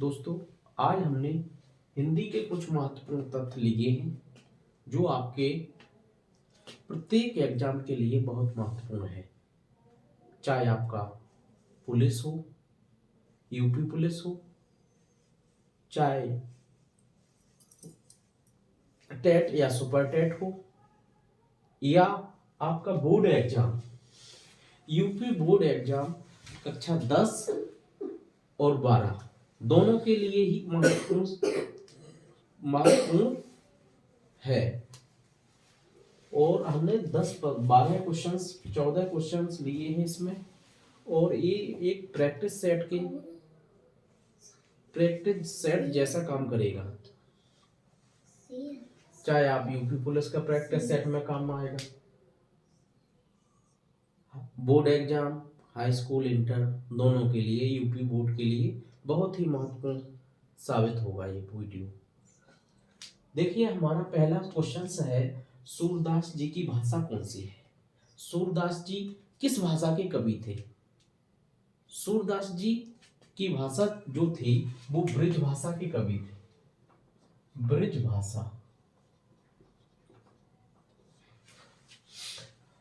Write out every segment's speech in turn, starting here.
दोस्तों, आज हमने हिंदी के कुछ महत्वपूर्ण तथ्य लिए हैं जो आपके प्रत्येक एग्जाम के लिए बहुत महत्वपूर्ण है। चाहे आपका पुलिस हो, यूपी पुलिस हो, चाहे टेट या सुपर टेट हो, या आपका board exam, UP board exam कक्षा 10 और 12 दोनों के लिए ही महत्वपूर्ण है। और हमने 10-12 क्वेश्चंस 14 क्वेश्चंस लिए हैं इसमें, और ये एक प्रैक्टिस सेट जैसा काम करेगा। चाहे आप यूपी पुलिस का प्रैक्टिस सेट में काम आएगा, board exam, high school, inter दोनों के लिए, यूपी बोर्ड के लिए बहुत ही महत्वपूर्ण साबित होगा ये वीडियो। देखिए, हमारा पहला क्वेश्चन है, सूरदास जी की भाषा कौन सी है? सूरदास जी किस भाषा के कवि थे? सूरदास जी की भाषा जो थी वो ब्रिज भाषा के कवि थे। ब्रिज भाषा।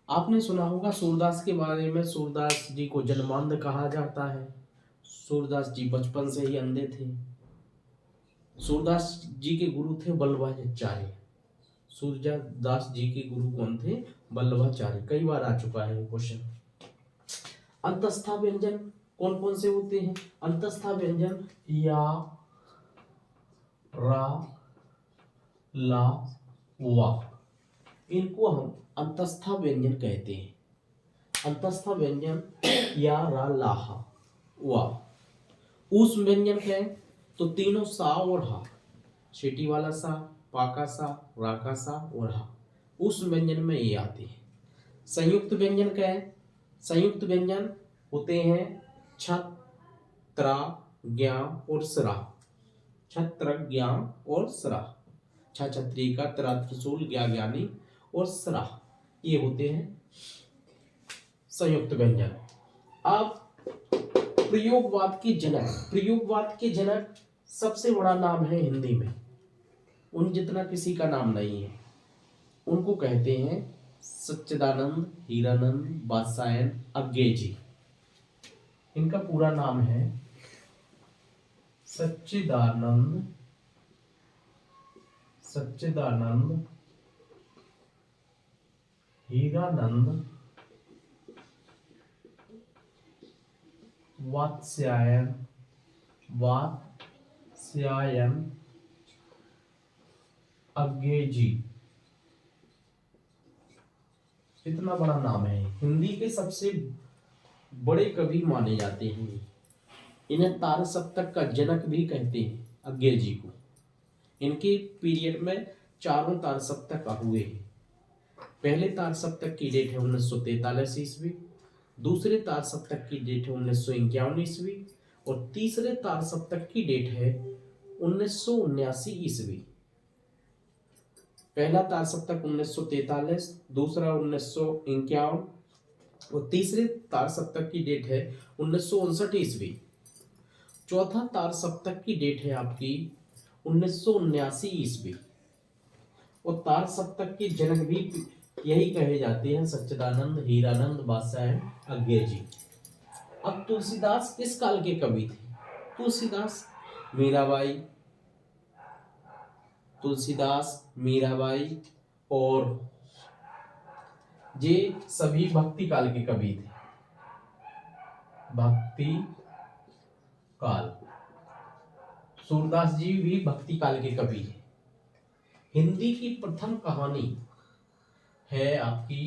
आपने सुना होगा सूरदास के बारे में, सूरदास जी को जन्मांध कहा जाता है। सूरदास जी बचपन से ही अंधे थे। सूरदास जी के गुरु थे वल्लभाचार्य। सूरदास जी के गुरु कौन थे? वल्लभाचार्य। कई बार आ चुका है क्वेश्चन। अंतस्था व्यंजन कौन कौन से होते हैं? अंतस्था व्यंजन या, रा, ला, वा, इनको हम अंतस्था व्यंजन कहते हैं। अंतस्था व्यंजन या, रा, ला, वा। उस व्यंजन क्या है? तो तीनों सा और हा, छेटी वाला सा, पाका सा, राका सा और हा, उस व्यंजन में ये आते हैं। संयुक्त व्यंजन क्या है? संयुक्त व्यंजन होते हैं छत, त्रा, ज्ञा और सरा। छत्र, ज्ञा और सरा। छ छत्री का, त्रा त्रिशूल, ज्ञा ज्ञानी और सरा, ये होते हैं संयुक्त व्यंजन। अब प्रयोगवाद के जनक, प्रयोगवाद के जनक सबसे बड़ा नाम है हिंदी में, उन जितना किसी का नाम नहीं है। उनको कहते हैं सच्चिदानंद हीरानंद वात्स्यायन अज्ञेयजी। इनका पूरा नाम है सच्चिदानंद हीरानंद वात्स्यायन अज्ञेयजी। इतना बड़ा नाम है, हिंदी के सबसे बड़े कवि माने जाते हैं। इन्हें तार सप्तक का जनक भी कहते हैं अज्ञेयजी को। इनके पीरियड में चारों तार सप्तक हुए हैं। पहले तार सप्तक की डेट है 1943 ईस्वी, दूसरे तार सप्तक की डेट है 1951 ईस्वी, और तीसरे तार सप्तक की डेट है 1979 ईस्वी। पहला तार सप्तक 1943, दूसरा 1951 और तीसरे तार सप्तक की डेट है 1959 ईस्वी। चौथा तार सप्तक की डेट है आपकी 1979 ईस्वी। और तार सप्तक के जनक भी यही कहे जाते हैं, सच्चिदानंद हीरानंद वात्स्यायन अज्ञेयजी। अब तुलसीदास किस काल के कवि थे? तुलसीदास, मीराबाई और ये सभी भक्ति काल के कवि थे। भक्ति काल। सूरदास जी भी भक्ति काल के कवि हैं। हिंदी की प्रथम कहानी है आपकी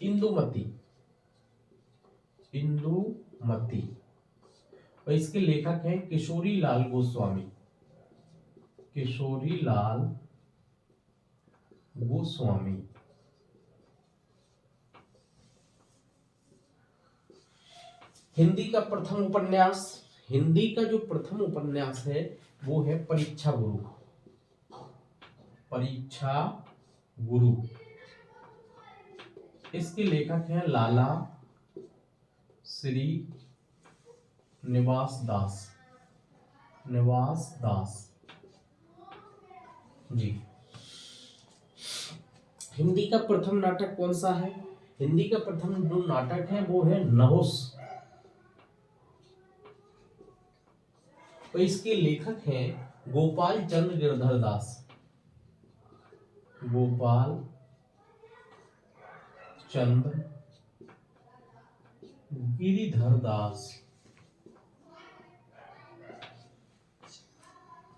इंदुमती। और इसके लेखक हैं किशोरी लाल गोस्वामी। हिंदी का जो प्रथम उपन्यास है वो है परीक्षा गुरु। इसके लेखक हैं लाला श्री निवास दास। निवास दास जी। हिंदी का प्रथम नाटक कौन सा है? हिंदी का प्रथम जो नाटक है वो है नहुस, और इसके लेखक हैं गोपाल चंद्र गिरधर दास। गोपाल चंद्र गिरिधर दास।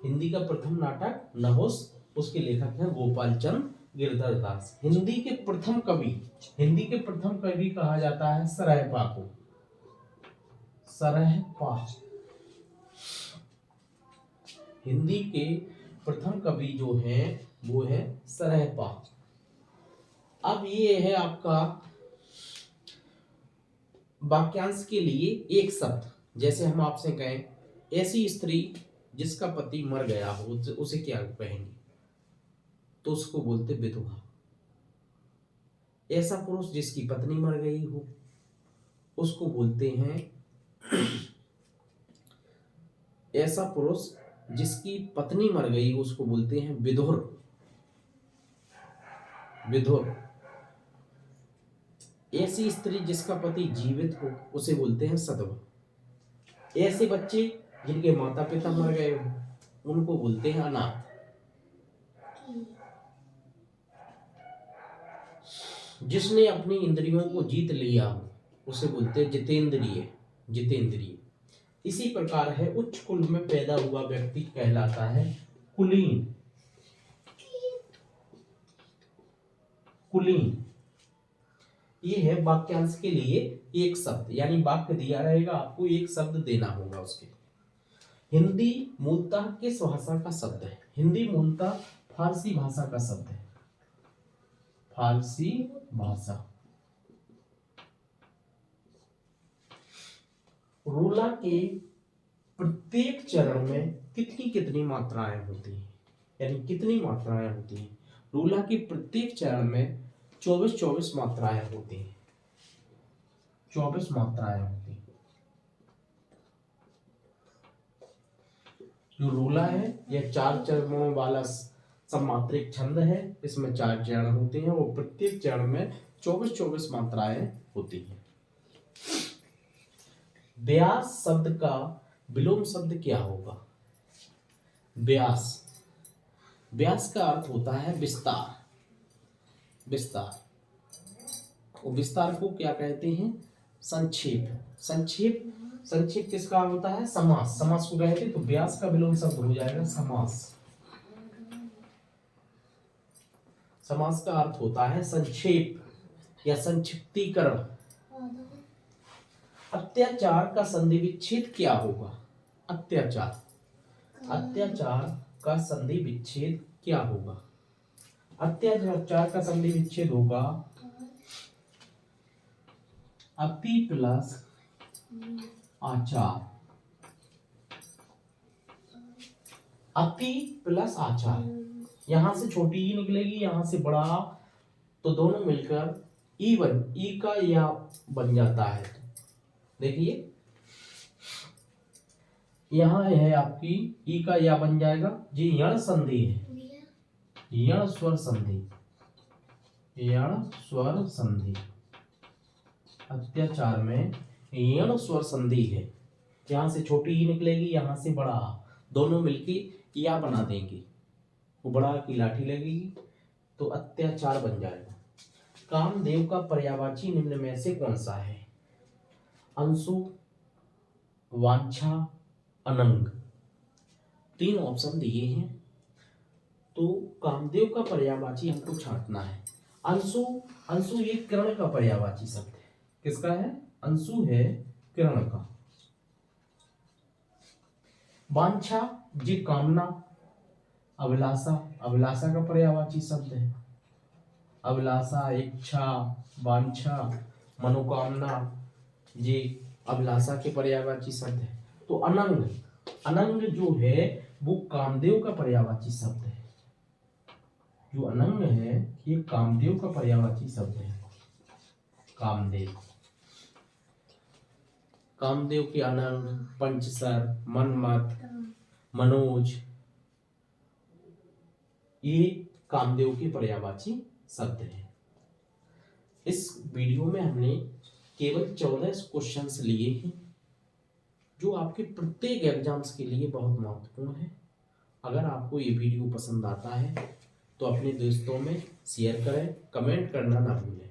हिंदी का प्रथम नाटक नहुस, उसके लेखक हैं गोपाल चंद्र गिरधर दास। हिंदी के प्रथम कवि कहा जाता है सरहपा को। सरहपा हिंदी के प्रथम कवि जो है वो है सरहपा। अब ये है आपका वाक्यांश के लिए एक शब्द। जैसे हम आपसे कहें ऐसी स्त्री जिसका पति मर गया हो उसे क्या कहेंगे? तो उसको बोलते विधवा। ऐसा पुरुष जिसकी पत्नी मर गई हो उसको बोलते हैं ऐसा पुरुष जिसकी पत्नी मर गई उसको बोलते हैं विधुर। विधुर। ऐसी स्त्री जिसका पति जीवित हो उसे बोलते हैं सधवा। ऐसे बच्चे जिनके माता पिता मर गए हो उनको बोलते हैं अनाथ। जिसने अपनी इंद्रियों को जीत लिया हो उसे बोलते हैं जितेंद्रिय। जितेंद्रिय। इसी प्रकार है उच्च कुल में पैदा हुआ व्यक्ति कहलाता है कुलीन। कुलीन। ये है वाक्यांश के लिए एक शब्द, यानी वाक्य दिया रहेगा आपको एक शब्द देना होगा उसके। हिंदी मूलतः किस भाषा का शब्द है? हिंदी मूलतः फारसी भाषा का शब्द है। फारसी भाषा। रूला के प्रत्येक चरण में कितनी कितनी मात्राएं होती हैं, यानी कितनी मात्राएं होती हैं? रूला की प्रत्येक चरण में 24 मात्राएं होती हैं। 24 मात्राएं होती हैं। जो रूला है यह 4 चरणों वाला सम्मात्रिक छंद है। इसमें 4 चरण होते हैं, वो प्रत्येक चरण में 24 मात्राएं होती हैं। व्यास शब्द का विलोम शब्द क्या होगा? व्यास। व्यास का अर्थ होता है विस्तार। विस्तार। और विस्तार को क्या कहते हैं? संक्षेप। संक्षेप। संक्षेप किसका होता है? समास। समास को कहते हैं, तो व्यास का विलोम शब्द हो जाएगा समास। समास का अर्थ होता है संक्षेप या संक्षिप्तीकरण। अत्याचार का संधि विच्छेद क्या होगा? अत्याचार। अत्याचार का संधि विच्छेद क्या होगा? अत्याचार का संधि विच्छेद होगा अति प्लस आचार। अति प्लस आचार। यहां से छोटी ई निकलेगी, यहां से बड़ा, तो दोनों मिलकर ई का या बन जाता है। देखिए यहां है आपकी ई का या बन जाएगा जी। यण संधि है। यण स्वर संधि। यण स्वर संधि। अत्याचार में यण स्वर संधि है। यहां से छोटी ई निकलेगी, यहां से बड़ा, दोनों मिलके या बना देंगे, वो बड़ा की लाठी लगेगी तो अत्याचार बन जाएगा। कामदेव का पर्यायवाची निम्न में से कौन सा है? अंशु, वांछा, अनंग। 3 ऑप्शन दिए हैं, तो कामदेव का पर्यायवाची हमको छांटना है। अंशु। अंशु ये किरण का पर्यायवाची शब्द है। किसका है? अंशु है किरण का। वांछा जी कामना, अभिलाषा। अभिलाषा का पर्यायवाची शब्द है। अभिलाषा, इच्छा, वांछा, मनोकामना, ये अभिलाषा के पर्यायवाची शब्द है। तो अनंग। अनंग जो है वो कामदेव का पर्यायवाची शब्द है। जो अनंग है ये कामदेव का पर्यायवाची शब्द है। कामदेव। कामदेव के अनंग, पंचसर, मनमत, मनोज, ये कामदेव के पर्यायवाची शब्द हैं। इस वीडियो में हमने केवल 14 क्वेश्चंस लिए हैं जो आपके प्रत्येक एग्जाम्स के लिए बहुत महत्वपूर्ण है। अगर आपको ये वीडियो पसंद आता है तो अपने दोस्तों में शेयर करें, कमेंट करना ना भूलें।